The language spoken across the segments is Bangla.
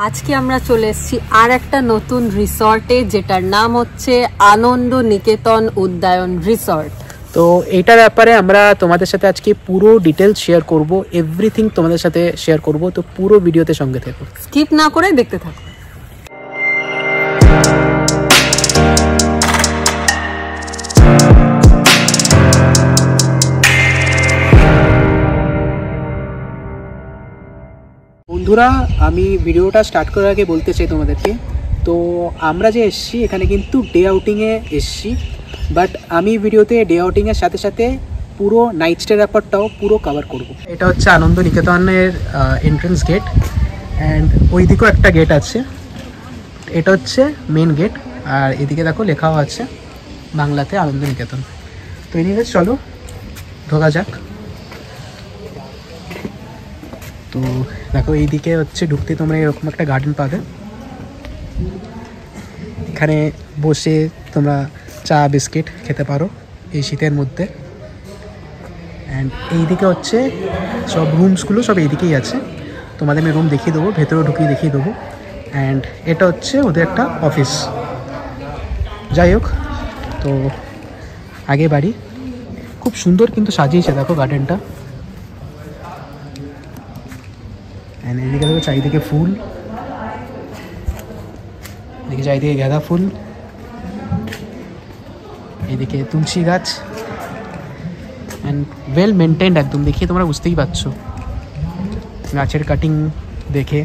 আজকে আমরা চলে এসেছি আর একটা নতুন রিসর্টে, যেটার নাম হচ্ছে আনন্দ নিকেতন উদ্যায়ন রিসর্ট। তো এইটার ব্যাপারে আমরা তোমাদের সাথে আজকে পুরো ডিটেলস শেয়ার করব, এভরিথিং তোমাদের সাথে শেয়ার করব। তো পুরো ভিডিওতে সঙ্গে থেকো, স্কিপ না করে দেখতে থাকো। বন্ধুরা, আমি ভিডিওটা স্টার্ট করার আগে বলতে চাই তোমাদেরকে, তো আমরা যে এসছি এখানে কিন্তু ডে আউটিংয়ে এসছি, বাট আমি ভিডিওতে ডে আউটিংয়ের সাথে সাথে পুরো নাইট স্টের ব্যাপারটাও পুরো কভার করব। এটা হচ্ছে আনন্দ নিকেতনের এন্ট্রেন্স গেট, অ্যান্ড ওই দিকেও একটা গেট আছে। এটা হচ্ছে মেন গেট, আর এদিকে দেখো লেখাও আছে বাংলাতে আনন্দ নিকেতন। তো এনিওয়েজ চলো ঢোকা যাক। তো দেখো এইদিকে হচ্ছে ঢুকতে তোমরা এরকম একটা গার্ডেন পাবে, এখানে বসে তোমরা চা বিস্কিট খেতে পারো এই শীতের মধ্যে। অ্যান্ড এইদিকে হচ্ছে সব রুমসগুলো সব এইদিকেই আছে, তোমাদের আমি রুম দেখিয়ে দেবো, ভেতরেও ঢুকিয়ে দেখিয়ে দেবো। অ্যান্ড এটা হচ্ছে ওদের একটা অফিস। যাই হোক, তো আগে বাড়ি, খুব সুন্দর কিন্তু সাজিয়েছে দেখো গার্ডেনটা। অ্যান্ড এদিকে দেখো চারিদিকে ফুল, এদিকে চারিদিকে গাঁদা ফুল, এদিকে তুলসী গাছ, অ্যান্ড ওয়েল মেনটেন্ড একদম, দেখিয়ে তোমরা বুঝতেই পারছো গাছের কাটিং দেখে।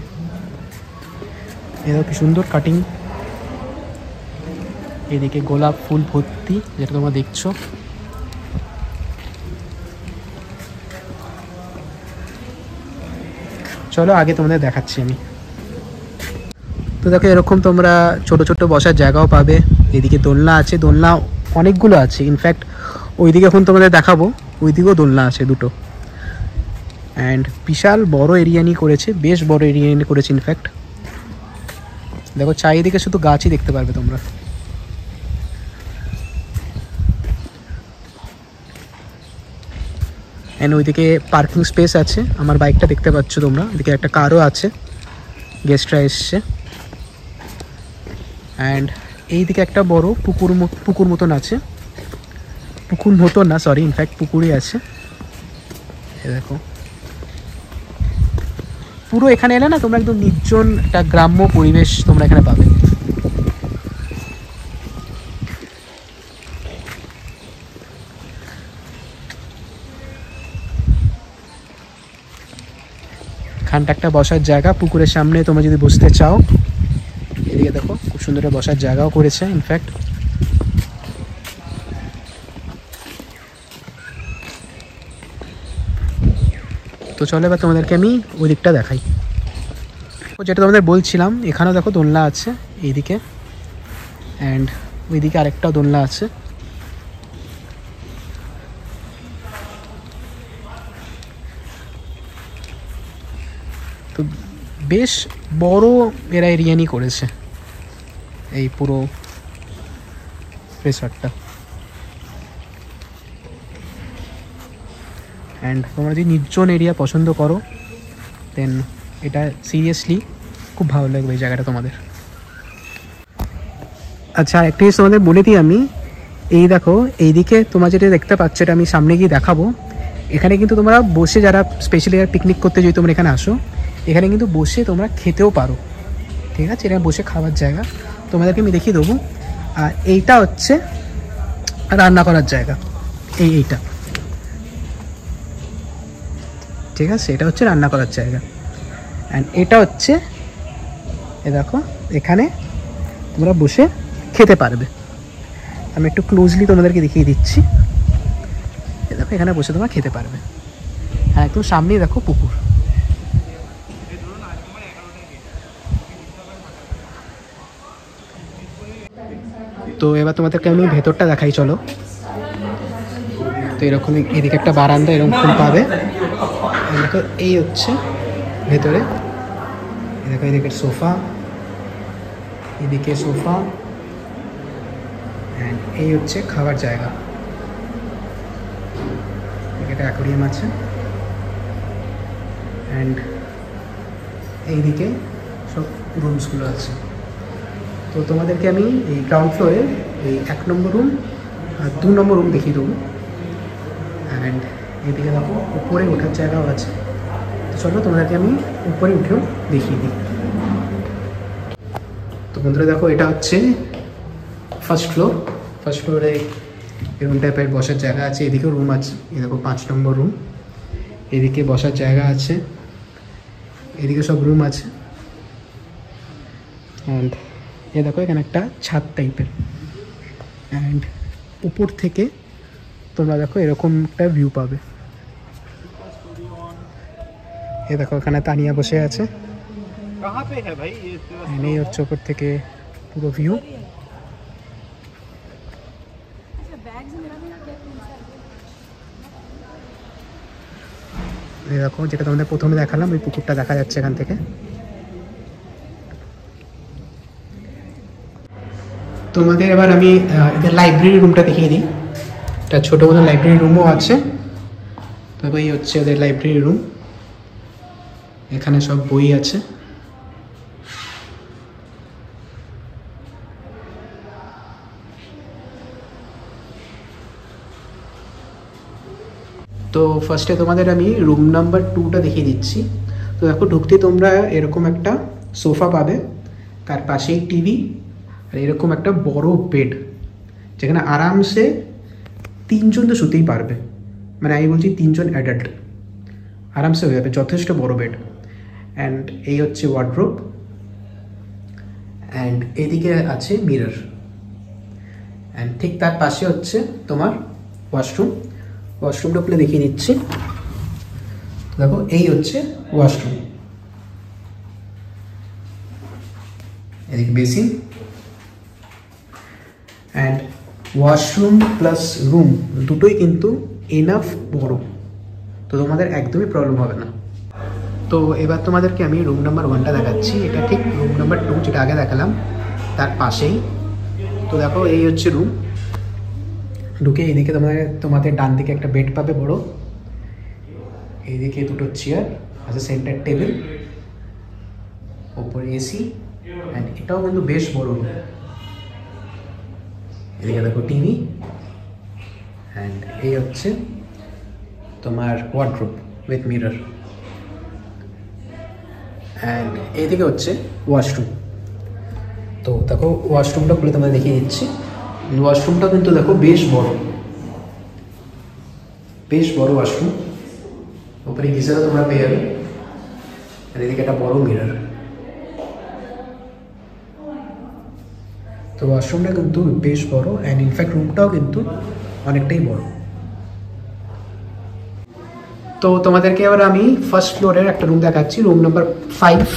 এরকম কি সুন্দর কাটিং, এদিকে গোলাপ ফুল ভর্তি যেটা তোমরা দেখছো। চলো আগে তোমাদের দেখাচ্ছি আমি। তো দেখো এরকম তোমরা ছোট ছোট বসার জায়গাও পাবে, এদিকে দোলনা আছে, দোলনা অনেকগুলো আছে, ইনফ্যাক্ট ওইদিকে এখন তোমাদের দেখাবো, ওইদিকেও দোলনা আছে দুটো। অ্যান্ড বিশাল বড় এরিয়া নিয়ে করেছে, বেশ বড় এরিয়া নিয়ে করেছে ইনফ্যাক্ট। দেখো চারিদিকে শুধু গাছই দেখতে পারবে তোমরা। অ্যান্ড ওইদিকে পার্কিং স্পেস আছে, আমার বাইকটা দেখতে পাচ্ছ তোমরা, এদিকে একটা কারও আছে, গেস্টরা এসছে। অ্যান্ড এইদিকে একটা বড় পুকুর মতন আছে, পুকুর মতন না সরি, ইনফ্যাক্ট পুকুরই আছে। এ দেখো পুরো এখানে এলে না তোমরা একদম নির্জন একটা গ্রাম্য পরিবেশ তোমরা এখানে পাবে। এখানটা একটা বসার জায়গা পুকুরের সামনে, তোমরা যদি বসতে চাও। এদিকে দেখো খুব সুন্দর বসার জায়গাও করেছে ইনফ্যাক্ট। তো চলো এবার তোমাদেরকে আমি ওই দিকটা দেখাই, যেটা তোমাদের বলছিলাম। এখানেও দেখো দোলনা আছে এইদিকে, অ্যান্ড ওইদিকে আরেকটাও দোলনা আছে। তো বেশ বড় এরা এরিয়া নিয়ে করেছে এই পুরো রিসর্টটা। অ্যান্ড তোমরা যদি নির্জন এরিয়া পছন্দ করো দেন এটা সিরিয়াসলি খুব ভালো লাগবে এই জায়গাটা তোমাদের। আচ্ছা একটা জিনিস তোমাদের বলে দিই আমি, এই দেখো এইদিকে তোমরা যেটা দেখতে পাচ্ছ, এটা আমি সামনে গিয়ে দেখাবো। এখানে কিন্তু তোমরা বসে, যারা স্পেশালি পিকনিক করতে যদি তোমরা এখানে আসো, এখানে কিন্তু বসে তোমরা খেতেও পারো, ঠিক আছে? এখানে বসে খাওয়ার জায়গা তোমাদেরকে আমি দেখিয়ে দেবো। আর এইটা হচ্ছে রান্না করার জায়গা, এইটা ঠিক আছে, এটা হচ্ছে রান্না করার জায়গা। অ্যান্ড এটা হচ্ছে এ দেখো এখানে তোমরা বসে খেতে পারবে। আমি একটু ক্লোজলি তোমাদেরকে দেখিয়ে দিচ্ছি, এ দেখো এখানে বসে তোমরা খেতে পারবে। হ্যাঁ একদম সামনেই দেখো পুকুর। তো এবার তোমাদেরকে আমি ভেতরটা দেখাই, চলো। তো এরকম এদিকে একটা বারান্দা এরকম পাবে, দেখো এই হচ্ছে ভেতরে, দেখো এদিকে সোফা, এদিকে সোফা, অ্যান্ড এই হচ্ছে খাবার জায়গা। একটা অ্যাকোয়ারিয়াম আছে, অ্যান্ড এইদিকে সব রুমসগুলো আছে। তো তোমাদেরকে আমি এই গ্রাউন্ড ফ্লোরে এই 1 নম্বর রুম আর 2 নম্বর রুম দেখিয়ে দেবো। অ্যান্ড এদিকে দেখো উপরে ওঠার জায়গাও আছে। তো চলো তোমাদেরকে আমি উপরে উঠেও দেখিয়ে দিই। তো বন্ধুরা দেখো এটা হচ্ছে ফার্স্ট ফ্লোরে এরকম টাইপের বসার জায়গা আছে। এদিকেও রুম আছে, এই দেখো 5 নম্বর রুম, এদিকে বসার জায়গা আছে, এদিকে সব রুম আছে। অ্যান্ড এ দেখো এখানে একটা ছাদ টাইপের, অ্যান্ড উপর থেকে তোমরা দেখো এরকম একটা ভিউ পাবে। এ দেখো এখানে তানিয়া বসে আছে, এই হচ্ছে উপর থেকে পুরো ভিউ। এই দেখো যেটা তোমাদের প্রথমে দেখালাম, ওই পুকুরটা দেখা যাচ্ছে এখান থেকে। তোমাদের এবার আমি এদের লাইব্রেরি রুমটা দেখিয়ে দিই। একটা ছোটো মতো লাইব্রেরি রুমও আছে। তবে এই হচ্ছে ওদের লাইব্রেরি রুম, এখানে সব বই আছে। তো ফার্স্টে তোমাদের আমি রুম নাম্বার 2টা দেখিয়ে দিচ্ছি। তো দেখো ঢুকতে তোমরা এরকম একটা সোফা পাবে, তার পাশেই টিভি, আর এরকম একটা বড় বেড, যেখানে আরামসে 3 জন তো শুতেই পারবে। মানে আমি বলছি 3 জন অ্যাডাল্ট আরামসে হয়ে যাবে, যথেষ্ট বড় বেড। অ্যান্ড এই হচ্ছে ওয়ার্ডরোব, অ্যান্ড এদিকে আছে মিরর, অ্যান্ড ঠিক তার পাশে হচ্ছে তোমার ওয়াশরুমটা খুলে দেখিয়ে দিচ্ছি। দেখো এই হচ্ছে ওয়াশরুম, এদিকে basin, and washroom plus room দুটোই কিন্তু এনাফ বড়, তো তোমাদের একদমই প্রবলেম হবে না। তো এবার তোমাদেরকে আমি রুম নাম্বার 1টা দেখাচ্ছি। এটা ঠিক রুম নাম্বার 2 যেটা আগে দেখালাম তার পাশেই। তো দেখো এই হচ্ছে রুম। ঢুকে এইদিকে তোমাদের ডান দিকে একটা বেড পাবে বড়, এইদিকে 2টো চেয়ার আছে, সেন্টার টেবিল, ওপরে এসি, অ্যান্ড এটাও কিন্তু বেশ বড় রুম। এদিকে দেখো টিভি, অ্যান্ড এই হচ্ছে তোমার ওয়ার্ডরোব উইথ মিরর, অ্যান্ড এইদিকে হচ্ছে ওয়াশরুম। তো দেখো ওয়াশরুমটা খুলে তোমাদের দেখিয়ে দিচ্ছি। ওয়াশরুমটা কিন্তু দেখো বেশ বড় ওয়াশরুম, উপরে গিজারও তোমরা পেয়ে যাবে, আর এদিকে একটা বড় মিরর। তো ওয়াশরুমটা কিন্তু বেশ বড়, অ্যান্ড ইনফ্যাক্ট রুমটাও কিন্তু অনেকটাই বড়। তো তোমাদেরকে এবার আমি ফার্স্ট ফ্লোরের একটা রুম দেখাচ্ছি, রুম নাম্বার 5।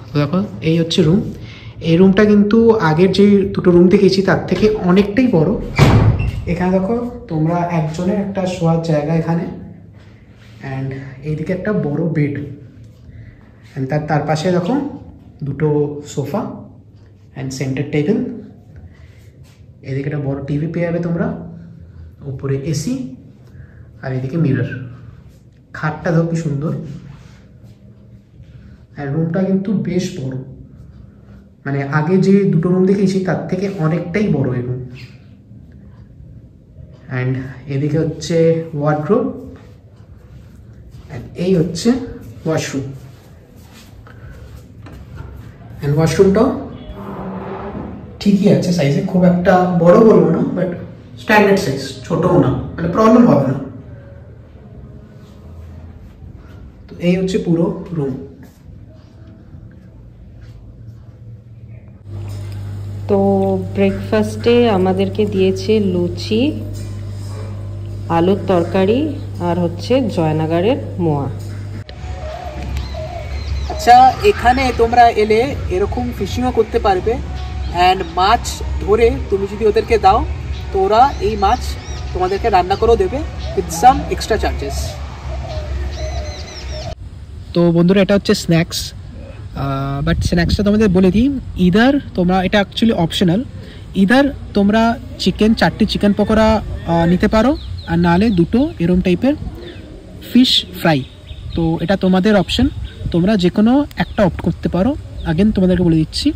তো দেখো এই হচ্ছে রুম। এই রুমটা কিন্তু আগের যে 2টো রুম দেখেছি তার থেকে অনেকটাই বড়। এখানে দেখো তোমরা একজনের একটা শোয়ার জায়গা এখানে, অ্যান্ড এইদিকে একটা বড় বেড, অ্যান্ড তার পাশে দেখো 2টো সোফা অ্যান্ড সেন্টার টেবিল, এদিকে একটা বড় টিভি পেয়ে যাবে তোমরা, উপরে এসি, আর এদিকে মিরর। খাটটা দেখো কি সুন্দর, আর রুমটা কিন্তু বেশ বড়, মানে আগে যে 2টো রুম দেখেছি তার থেকে অনেকটাই বড় এই রুম। অ্যান্ড এদিকে হচ্ছে ওয়ার্ডরোব, অ্যান্ড এই হচ্ছে ওয়াশরুম। অ্যান্ড ওয়াশরুমটাও ঠিকই আছে সাইজে, খুব একটা বড় বলবো না, বাট স্ট্যান্ডার্ড সাইজ, ছোটও না, মানে প্রবলেম হবে না। তো এই হচ্ছে পুরো রুম। তো ব্রেকফাস্টে আমাদেরকে দিয়েছে লুচি, আলুর তরকারি, আর হচ্ছে জয়নগরের মোয়া। আচ্ছা, এখানে তোমরা এলে এরকম ফিশিংও করতে পারবে, অ্যান্ড মাছ ধরে তুমি যদি ওদেরকে দাও তো ওরা এই মাছ তোমাদেরকে রান্না করেও দেবে উইথ সাম এক্সট্রা চার্জেস। তো বন্ধুরা এটা হচ্ছে স্ন্যাক্স, বাট স্ন্যাক্সটা তোমাদের বলে দিই, ইদার তোমরা, এটা অ্যাকচুয়ালি অপশনাল, ইদার তোমরা 4টি চিকেন পকোড়া নিতে পারো, আর নাহলে 2টো এরম টাইপের ফিশ ফ্রাই। তো এটা তোমাদের অপশন, তোমরা যে কোনো একটা অপ্ট করতে পারো। আগেন তোমাদেরকে বলে দিচ্ছি,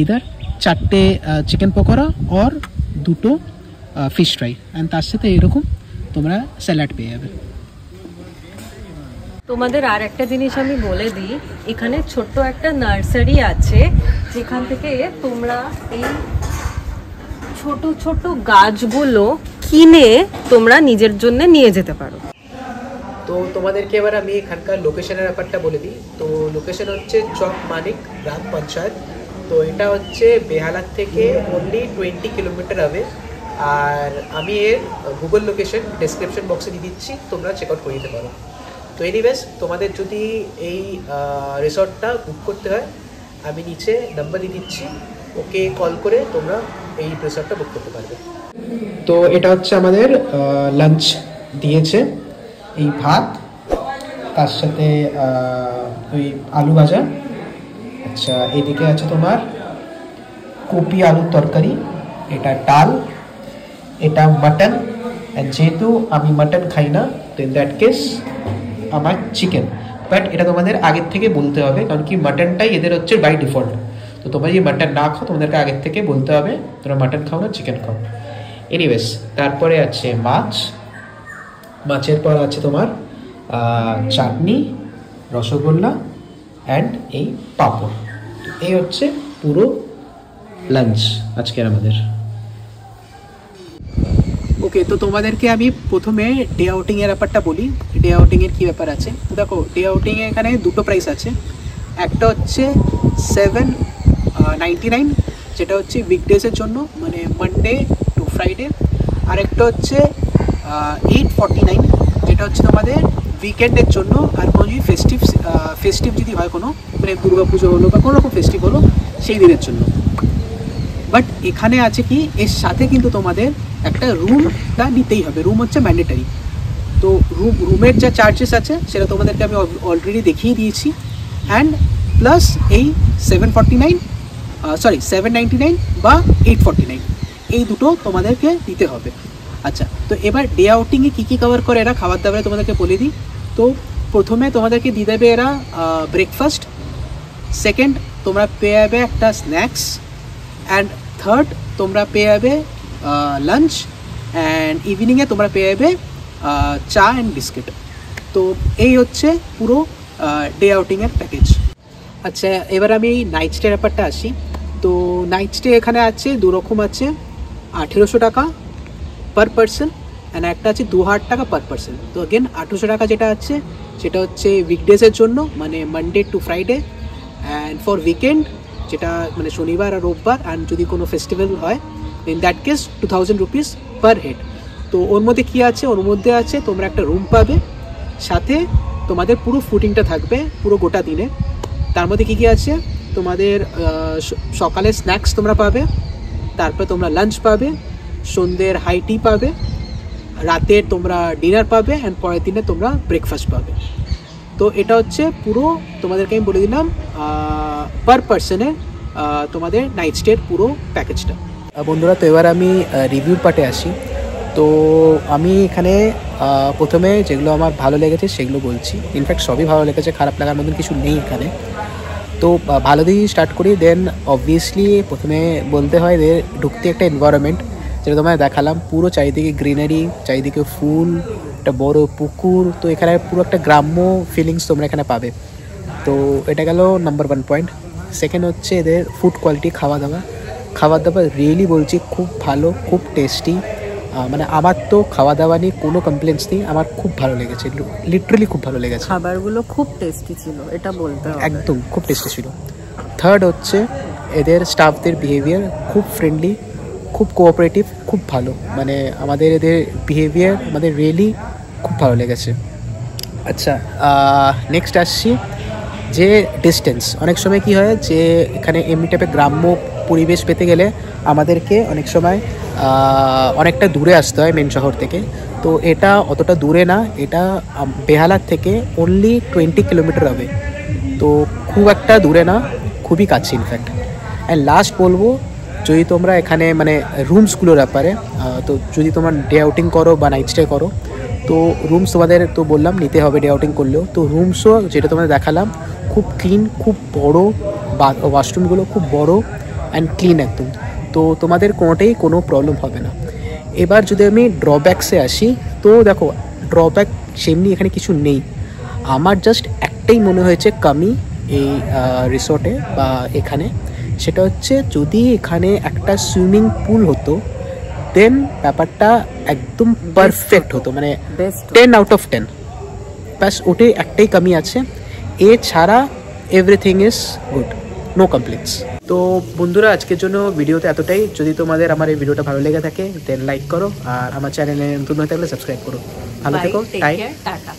ইদার 4টে চিকেন পকোড়া অর 2টো ফিশ ফ্রাই, অ্যান্ড তার সাথে এরকম তোমরা স্যালাড পেয়ে যাবে। তোমাদের আর একটা জিনিস আমি বলে দিই, এখানে ছোট্ট একটা নার্সারি আছে যেখান থেকে তোমরা এই ছোট ছোট গাছগুলো কিনে তোমরা নিজের জন্য নিয়ে যেতে পারো। তো তোমাদেরকে এবার আমি এখানকার লোকেশনের ব্যাপারটা বলে দিই। তো লোকেশন হচ্ছে চক মানিক গ্রাম পঞ্চায়েত। তো এটা হচ্ছে বেহালার থেকে অনলি 20 কিলোমিটার হবে। আর আমি এর গুগল লোকেশন ডেসক্রিপশন বক্সে দিয়ে দিচ্ছি, তোমরা চেক আউট করে দিতে পারো। তো এনিওয়েজ, তোমাদের যদি এই রিসর্টটা বুক করতে হয়, আমি নিচে নাম্বার দিয়ে দিচ্ছি, ওকে কল করে তোমরা এই রিসর্টটা বুক করতে পারবে। তো এটা হচ্ছে আমাদের লাঞ্চ দিয়েছে, এই ভাত, তার সাথে ওই আলু ভাজা। আচ্ছা, এদিকে আছে তোমার কপি আলুর তরকারি, এটা ডাল, এটা মাটন। যেহেতু আমি মাটন খাই না, তো ইন দ্যাট কেস আমার চিকেন, বাট এটা তোমাদের আগের থেকে বলতে হবে, কারণ কি মাটনটাই এদের হচ্ছে বাই ডিফল্ট। তো তোমরা যদি মাটন না খাও, তোমাদেরকে আগের থেকে বলতে হবে তোমরা মাটন খাও না চিকেন খাও। এনিওয়েজ, তারপরে আছে মাছ, মাছের পর আছে তোমার চাটনি, রসগোল্লা অ্যান্ড এই পাঁপড়। এই হচ্ছে পুরো লাঞ্চ আজকের আমাদের। ওকে, তো তোমাদেরকে আমি প্রথমে ডে আউটিংয়ের ব্যাপারটা বলি। ডে আউটিংয়ের কী ব্যাপার আছে দেখো, ডে আউটিংয়ে এখানে দুটো প্রাইস আছে। একটা হচ্ছে 799, যেটা হচ্ছে উইকডেজের জন্য, মানে মানডে টু ফ্রাইডে। আর একটা হচ্ছে 849, যেটা হচ্ছে তোমাদের উইকেন্ডের জন্য। আর কোনো যদি ফেস্টিভ যদি হয়, কোনো মানে দুর্গা পুজো হলো বা কোনো রকম ফেস্টিভ হলো, সেই দিনের জন্য। বাট এখানে আছে কি, এর সাথে কিন্তু তোমাদের একটা রুমটা নিতেই হবে। রুম হচ্ছে ম্যান্ডেটারি। তো রুমের যা চার্জেস আছে সেটা তোমাদেরকে আমি অলরেডি দেখিয়ে দিয়েছি। অ্যান্ড প্লাস এই 799 বা 849, এই দুটো তোমাদেরকে দিতে হবে। আচ্ছা, তো এবার ডে আউটিংয়ে কী কী কভার করে এরা, খাবার দাবারে তোমাদেরকে বলে দিই। তো প্রথমে তোমাদেরকে দিয়ে দেবে এরা ব্রেকফাস্ট, সেকেন্ড তোমরা পেয়ে যাবে একটা স্ন্যাক্স, অ্যান্ড থার্ড তোমরা পেয়ে যাবে লাঞ্চ, অ্যান্ড ইভিনিংয়ে তোমরা পেয়ে যাবে চা অ্যান্ড বিস্কিট। তো এই হচ্ছে পুরো ডে আউটিংয়ের প্যাকেজ। আচ্ছা, এবার আমি এই নাইট স্টের ব্যাপারটা আসি। তো নাইট স্টে এখানে আছে দু রকম আছে, 1800 টাকা পার পারসন, অ্যান্ড একটা আছে 2000 টাকা পার পারসন। তো अगेन 1800 টাকা যেটা আছে সেটা হচ্ছে উইকডেজের জন্য, মানে Monday to Friday, and for weekend যেটা মানে শনিবার আর রোববার, অ্যান্ড যদি কোনো ফেস্টিভ্যাল হয়, in that case 2000 rupees per head. তো ওর মধ্যে কী আছে, ওর মধ্যে আছে তোমরা একটা রুম পাবে, সাথে তোমাদের পুরো ফুডিংটা থাকবে পুরো গোটা দিনে। তার মধ্যে কী কী আছে, তোমাদের সকালে স্ন্যাক্স তোমরা পাবে, তারপর তোমরা লাঞ্চ পাবে, সন্ধ্যের হাই টি পাবে, রাতের তোমরা ডিনার পাবে, অ্যান্ড পরের দিনে তোমরা ব্রেকফাস্ট পাবে। তো এটা হচ্ছে পুরো তোমাদেরকে আমি বলে দিলাম পার পার্সনে তোমাদের নাইট স্টের পুরো প্যাকেজটা। বন্ধুরা, তো এবার আমি রিভিউর পার্টে আসি। তো আমি এখানে প্রথমে যেগুলো আমার ভালো লেগেছে সেগুলো বলছি। ইনফ্যাক্ট সবই ভালো লেগেছে, খারাপ লাগার মতন কিছু নেই এখানে। তো ভালো দিয়েই স্টার্ট করি। দেন অবভিয়াসলি প্রথমে বলতে হয় এদের ঢুকতে একটা এনভায়রনমেন্ট, যেটা তোমায় দেখালাম, পুরো চারিদিকে গ্রিনারি, চারিদিকে ফুল, একটা বড় পুকুর। তো এখানে পুরো একটা গ্রাম্য ফিলিংস তোমরা এখানে পাবে। তো এটা গেল নাম্বার 1 পয়েন্ট। সেকেন্ড হচ্ছে এদের ফুড কোয়ালিটি, খাওয়া দাওয়া রিয়েলি বলছি খুব ভালো, খুব টেস্টি। মানে আমার তো খাওয়া দাওয়া নিয়ে কোনো কমপ্লেন্টস নেই, আমার খুব ভালো লেগেছে, লিটারালি খুব ভালো লেগেছে। খাবারগুলো খুব টেস্টি ছিল, এটা বলতে হবে, একদম খুব টেস্টি ছিল। থার্ড হচ্ছে এদের স্টাফদের বিহেভিয়ার খুব ফ্রেন্ডলি, খুব কোঅপারেটিভ, খুব ভালো। মানে আমাদের এদের বিহেভিয়ার আমাদের রিয়েলি খুব ভালো লেগেছে। আচ্ছা, নেক্সট আসছি যে ডিস্টেন্স। অনেক সময় কি হয় যে এখানে এমনি টাইপের গ্রাম্য পরিবেশ পেতে গেলে আমাদেরকে অনেক সময় অনেকটা দূরে আসতে হয় মেন শহর থেকে। তো এটা অতটা দূরে না, এটা বেহালার থেকে অনলি 20 কিলোমিটার হবে। তো খুব একটা দূরে না, খুবই কাছে ইনফ্যাক্ট। অ্যান্ড লাস্ট বলবো, যদি তোমরা এখানে মানে রুমসগুলোর ব্যাপারে, তো যদি তোমরা ডে আউটিং করো বা নাইট স্টে করো, তো রুমস তোমাদের তো বললাম নিতে হবে ডে আউটিং করলেও। তো রুমসও যেটা তোমাদের দেখালাম খুব ক্লিন, খুব বড়, ওয়াশরুমগুলো খুব বড় অ্যান্ড ক্লিন একদম। তো তোমাদের কোনোটাই কোনো প্রবলেম হবে না। এবার যদি আমি ড্রব্যাকসে আসি, তো দেখো ড্রব্যাক সেমনি এখানে কিছু নেই। আমার জাস্ট একটাই মনে হয়েছে কমি এই রিসর্টে বা এখানে, সেটা হচ্ছে যদি এখানে একটা সুইমিং পুল হতো দেন ব্যাপারটা একদম পারফেক্ট হতো, মানে 10 আউট অফ 10। ব্যাস ওটাই একটাই কমি আছে, এছাড়া everything is good, no complaints. তো বন্ধুরা আজকের জন্য ভিডিওতে এতটাই। যদি তোমাদের আমার এই ভিডিওটা ভালো লেগে থাকে দেন লাইক করো, আর আমার চ্যানেলে নতুন হয়ে থাকলে সাবস্ক্রাইব করো। ভালো থেকো, টাটা।